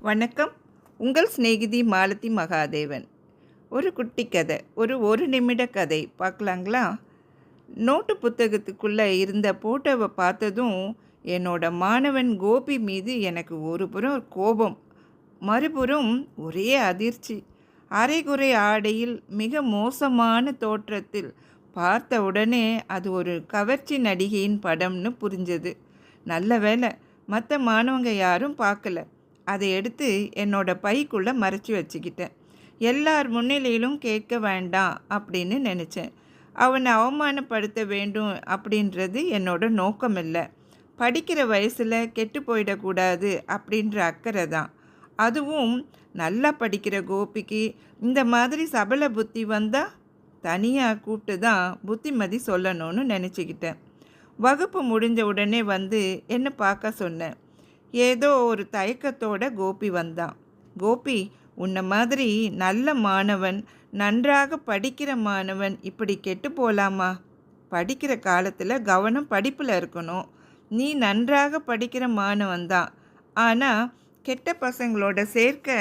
வணக்கம். உங்கள் சிநேகிதி மாலதி மகாதேவன். ஒரு குட்டி கதை, ஒரு நிமிட கதை பார்க்கலாங்களா? நோட்டு புத்தகத்துக்குள்ளே இருந்த போட்டோவை பார்த்ததும் என்னோட மாணவன் கோபி மீது எனக்கு ஒரு புறம் கோபம், மறுபுறம் ஒரே அதிர்ச்சி. அரைகுறை ஆடையில் மிக மோசமான தோற்றத்தில் பார்த்த உடனே அது ஒரு கவர்ச்சி நடிகையின் படம்னு புரிஞ்சது. நல்ல வேளை மற்ற மாணவங்க யாரும் பார்க்கல. அதை எடுத்து என்னோட பைக்குள்ளே மறைச்சி வச்சுக்கிட்டேன். எல்லார் முன்னிலையிலும் கேட்க வேண்டாம் அப்படின்னு நினச்சேன். அவனை அவமானப்படுத்த வேண்டும் அப்படின்றது என்னோட நோக்கம் இல்லை. படிக்கிற வயசில் கெட்டு போயிடக்கூடாது அப்படின்ற அக்கறை தான். அதுவும் நல்லா படிக்கிற கோபிக்கு இந்த மாதிரி சபல புத்தி வந்தால் தனியாக கூப்பிட்டு தான் புத்திமதி சொல்லணும்னு நினச்சிக்கிட்டேன். வகுப்பு முடிஞ்ச உடனே வந்து என்னை பார்க்க சொன்னேன். ஏதோ ஒரு தயக்கத்தோட கோபி வந்தான். கோபி, உன்னை மாதிரி நல்ல மாணவன், நன்றாக படிக்கிற மாணவன் இப்படி கெட்டு போகலாமா? படிக்கிற காலத்தில் கவனம் படிப்பில் இருக்கணும். நீ நன்றாக படிக்கிற மாணவன் தான். ஆனால் கெட்ட பசங்களோட சேர்க்க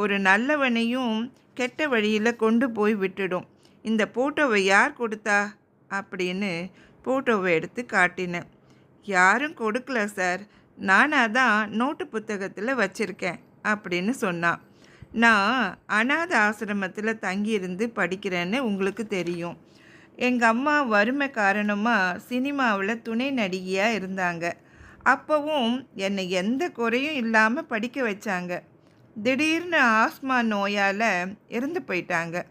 ஒரு நல்லவனையும் கெட்ட வழியில் கொண்டு போய் விட்டுடும். இந்த போட்டோவை யார் கொடுத்தா அப்படின்னு போட்டோவை எடுத்து காட்டினேன். யாரும் கொடுக்கல சார், நானாக தான் நோட்டு புத்தகத்தில் வச்சுருக்கேன் அப்படின்னு சொன்னான். நான் அநாத ஆசிரமத்தில் தங்கியிருந்து படிக்கிறேன்னு உங்களுக்கு தெரியும். எங்கள் அம்மா வறுமை காரணமாக சினிமாவில் துணை நடிகையாக இருந்தாங்க. அப்போவும் என்னை எந்த குறையும் இல்லாமல் படிக்க வச்சாங்க. திடீர்னு ஆஸ்மா நோயால் இறந்து போயிட்டாங்க.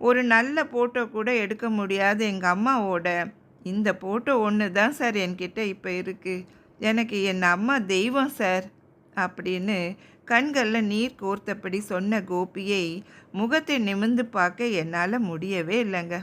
ஒரு நல்ல ஃபோட்டோ கூட எடுக்க முடியாத எங்கள் அம்மாவோட இந்த ஃபோட்டோ ஒன்று தான் சார் என்கிட்ட இப்போ இருக்குது. எனக்கு என் அம்மா தெய்வம் சார் அப்படின்னு கண்களில் நீர் கோர்த்தபடி சொன்ன கோபியை முகத்தை நிமிர்ந்து பார்க்க என்னால் முடியவே இல்லைங்க.